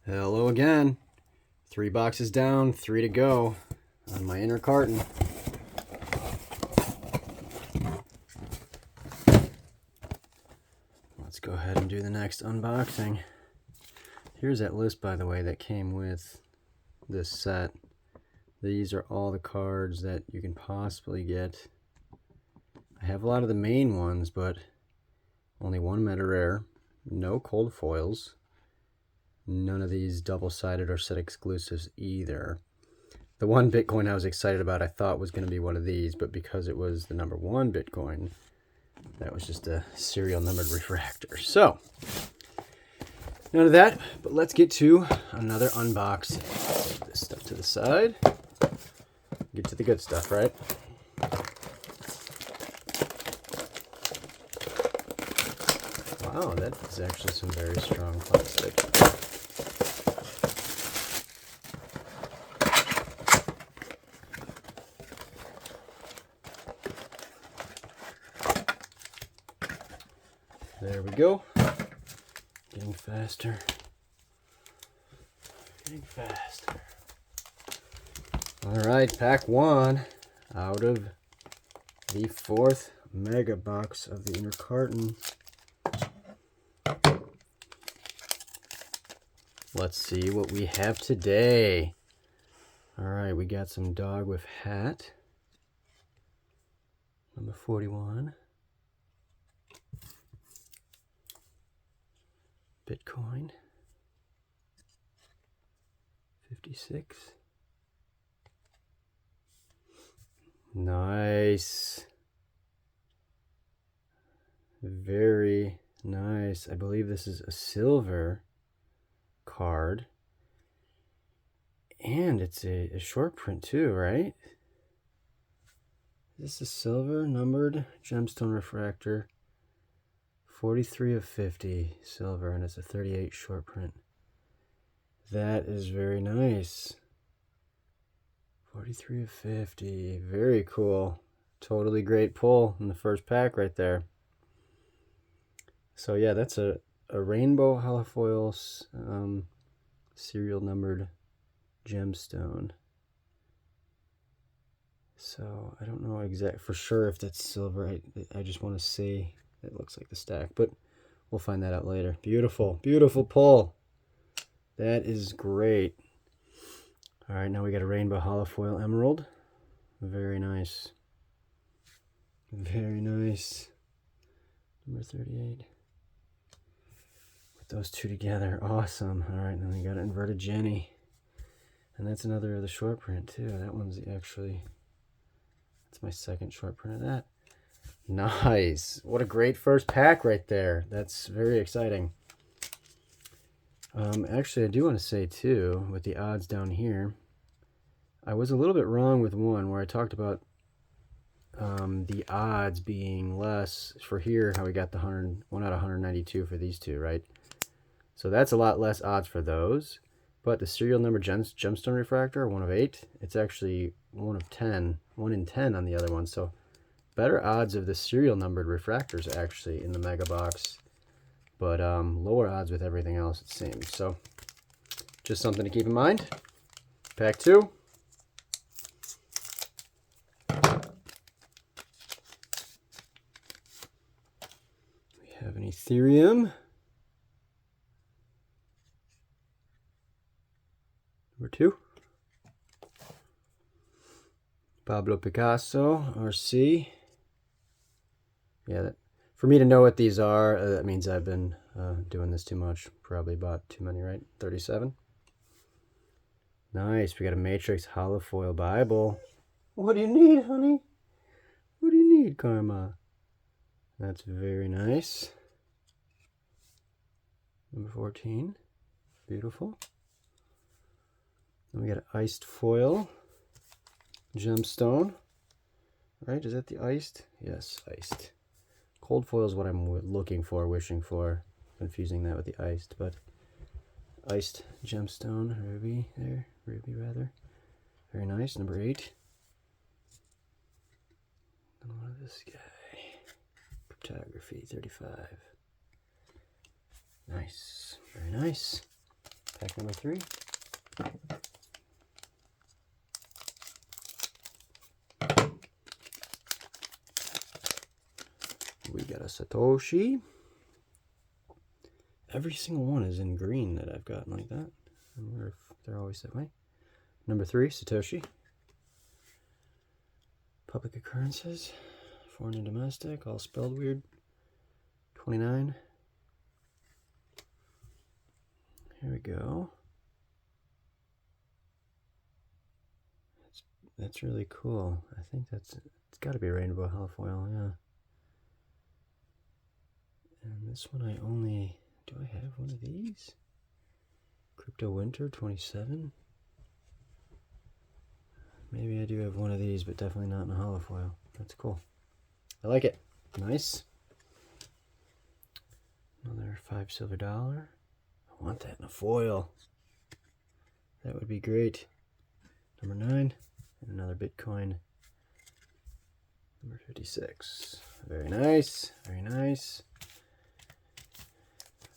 Hello again. 3 boxes down, 3 to go on my inner carton. Let's go ahead and do the next unboxing. Here's that list, by the way, that came with this set. These are all the cards that you can possibly get. I have a lot of the main ones, but only one meta rare, no cold foils, none of these double-sided or set exclusives either. The one Bitcoin I was excited about, I thought was going to be one of these, but because it was the number 1 Bitcoin, that was just a serial numbered refractor. So, none of that, but let's get to another unboxing. Put this stuff to the side. Get to the good stuff, right? Wow, that is actually some very strong plastic. There we go. Getting faster. Getting faster. All right, pack 1 out of the 4th mega box of the inner carton. Let's see what we have today. All right, we got some dog with hat. Number 41. Bitcoin. 56. Nice. Very nice. I believe this is a silver card. And it's a short print too, right? Is this a silver numbered gemstone refractor? 43 of 50 silver, and it's a 38 short print. That is very nice. 43 of 50. Very cool. Totally great pull in the first pack right there. So yeah, that's a rainbow holofoil serial numbered gemstone. So I don't know exact for sure if that's silver. I just want to say it looks like the stack, but we'll find that out later. Beautiful, beautiful pull. That is great. All right, now we got a rainbow holofoil emerald. Very nice. Very nice. Number 38. Put those two together. Awesome. All right, then we got an inverted Jenny. And that's another of the short print too. That one's actually, that's my second short print of that. Nice. What a great first pack right there. That's very exciting. Actually, I do want to say too, with the odds down here, I was a little bit wrong with one where I talked about the odds being less for here, how we got the 1 out of 192 for these two, right? So that's a lot less odds for those. But the serial number gemstone refractor, 1 of 8, it's actually 1 of 10, 1 in 10 on the other one. So better odds of the serial numbered refractors actually in the mega box, but lower odds with everything else it seems. So just something to keep in mind. Pack 2. We have an Ethereum. Number 2. Pablo Picasso, RC. Yeah, for me to know what these are, that means I've been doing this too much. Probably bought too many, right? 37. Nice. We got a Matrix Holofoil Bible. What do you need, honey? What do you need, Karma? That's very nice. Number 14. Beautiful. Then we got an iced foil. Gemstone. Right? Is that the iced? Yes, iced. Cold foil is what I'm looking for, wishing for. Confusing that with the iced, but iced gemstone, ruby there, ruby rather. Very nice. Number 8. And what is this guy? Cryptography 35. Nice, very nice. Pack number 3. We got a Satoshi. Every single one is in green that I've gotten like that. I wonder if they're always that way. Number 3, Satoshi. Public occurrences. Foreign and domestic, all spelled weird. 29. Here we go. That's really cool. I think it's got to be rainbow holofoil, yeah. And this one I only, do I have one of these? Crypto Winter 27. Maybe I do have one of these, but definitely not in a holofoil. That's cool. I like it. Nice. Another $5 silver dollar. I want that in a foil. That would be great. Number 9. And another Bitcoin. Number 56. Very nice. Very nice.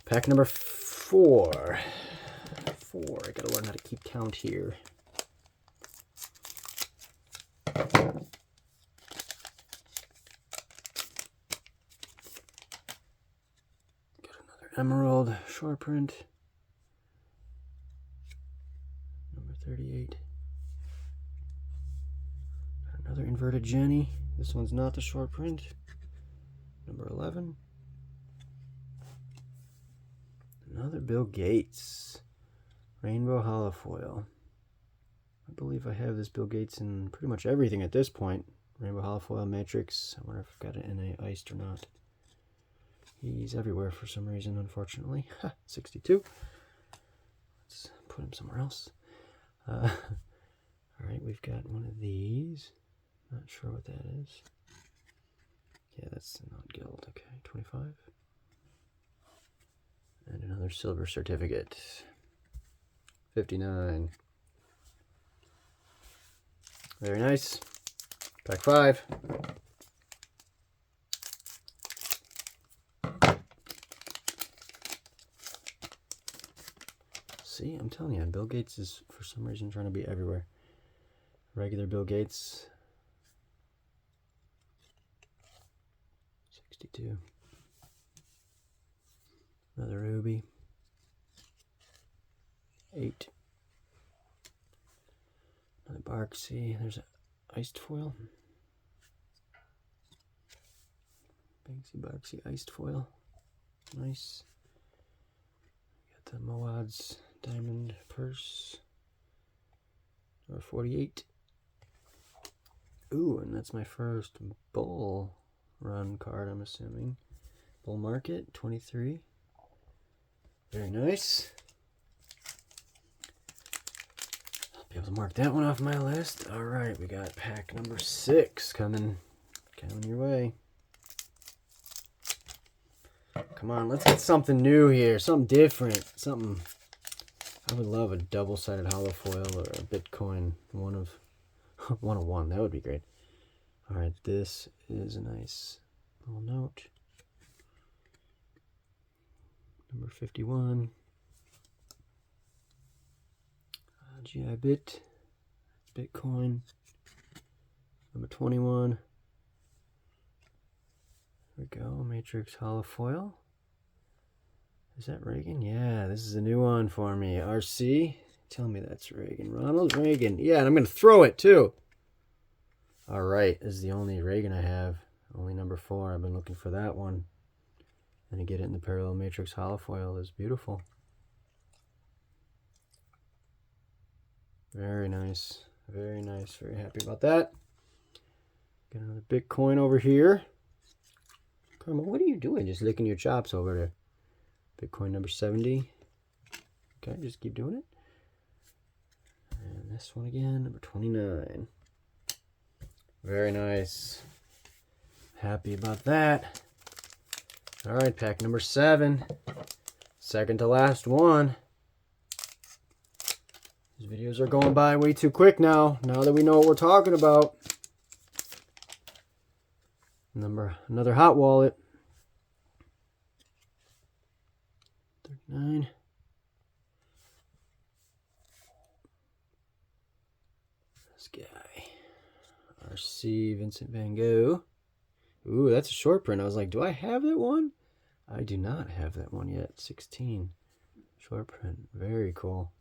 Pack number 4. I gotta learn how to keep count here. Got another emerald short print. Number 38. Got another inverted Jenny. This one's not the short print. Number 11. Another Bill Gates. Rainbow holofoil. I believe I have this Bill Gates in pretty much everything at this point. Rainbow holofoil matrix. I wonder if I've got it in a iced or not. He's everywhere for some reason, unfortunately. 62. Let's put him somewhere else. Alright, we've got one of these. Not sure what that is. Yeah, that's not gilt. Okay, 25. And another silver certificate. 59. Very nice. Pack 5. See, I'm telling you, Bill Gates is for some reason trying to be everywhere. Regular Bill Gates. 62. Another ruby. 8. Another Barksy. There's an iced foil. Banksy Barksy iced foil. Nice. Got the Moad's diamond purse. Number 48. Ooh, and that's my first bull run card, I'm assuming. Bull market, 23. Very nice. I'll be able to mark that one off my list. All right, we got pack number 6 coming your way. Come on, let's get something new here, something different, something. I would love a double-sided holofoil or a Bitcoin one of one. That would be great. All right, this is a nice little note. Number 51. GI bit. Bitcoin. Number 21. There we go. Matrix holofoil. Is that Reagan? Yeah, this is a new one for me. RC. Tell me that's Reagan. Ronald Reagan. Yeah, and I'm going to throw it too. All right. This is the only Reagan I have. Only number 4. I've been looking for that one. And to get it in the parallel matrix holofoil is beautiful. Very nice. Very nice. Very happy about that. Got another Bitcoin over here. Karma, what are you doing? Just licking your chops over there. Bitcoin number 70. Okay, just keep doing it. And this one again, number 29. Very nice. Happy about that. All right, pack number 7. Second to last one. These videos are going by way too quick now that we know what we're talking about. Another hot wallet. 39. This guy. RC Vincent Van Gogh. Ooh, that's a short print. I was like, do I have that one? I do not have that one yet. 16. Short print. Very cool.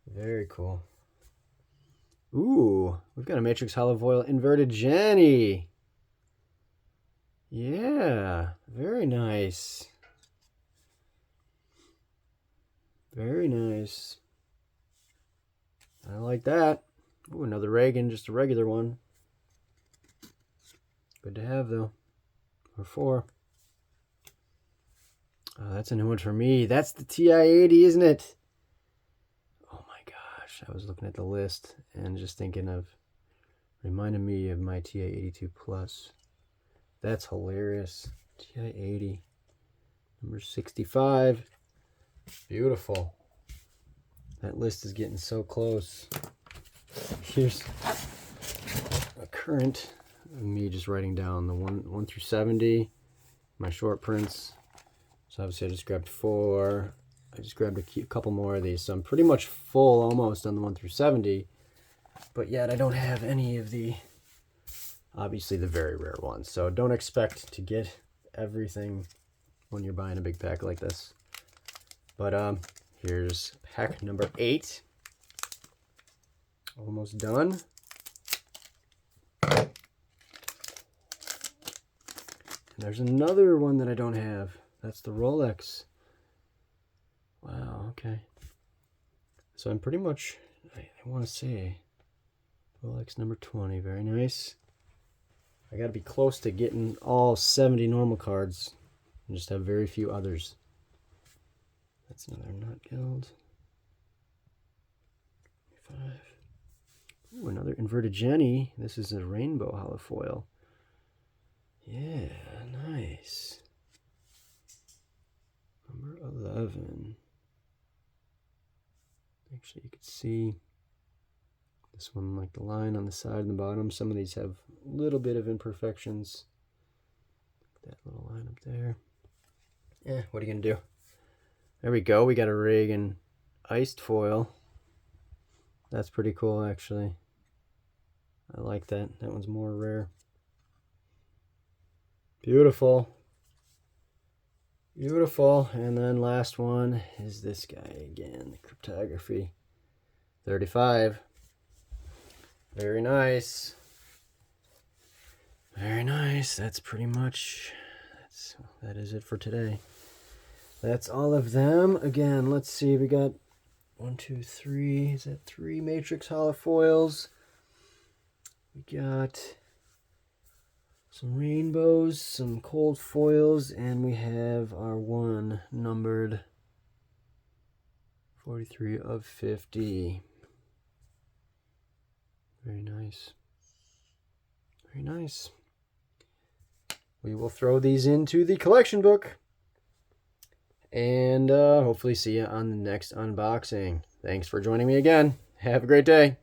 Very cool. Ooh, we've got a Matrix Holofoil inverted Jenny. Yeah, very nice. Very nice. I like that. Ooh, another Reagan, just a regular one. Good to have, though. Or 4. Oh, that's a new one for me. That's the TI-80, isn't it? Oh my gosh. I was looking at the list and just thinking of, reminded me of my TI-82 Plus. That's hilarious. TI-80. Number 65. Beautiful. That list is getting so close. Here's a current of me just writing down the 1 through 70, my short prints. So obviously I just grabbed 4. I just grabbed a couple more of these. So I'm pretty much full almost on the 1 through 70. But yet I don't have any of the, obviously the very rare ones. So don't expect to get everything when you're buying a big pack like this. But here's pack number 8. Almost done. And there's another one that I don't have. That's the Rolex. Wow, okay. So I'm pretty much, I want to say, Rolex number 20. Very nice. I got to be close to getting all 70 normal cards and just have very few others. That's another nut guild. 5. Ooh, another inverted Jenny. This is a rainbow holofoil. Yeah, nice. Number 11. Actually, you can see this one, like the line on the side and the bottom. Some of these have a little bit of imperfections. That little line up there. Yeah, what are you going to do? There we go. We got a Reagan iced foil. That's pretty cool, actually. I like that. That one's more rare. Beautiful. Beautiful. And then last one is this guy again, the cryptography. 35. Very nice. Very nice. That's pretty much, that is it for today. That's all of them. Again, let's see. We got 1, 2, 3. Is that 3 Matrix holofoils? We got some rainbows, some cold foils, and we have our one numbered 43 of 50. Very nice. Very nice. We will throw these into the collection book. And hopefully see you on the next unboxing. Thanks for joining me again. Have a great day.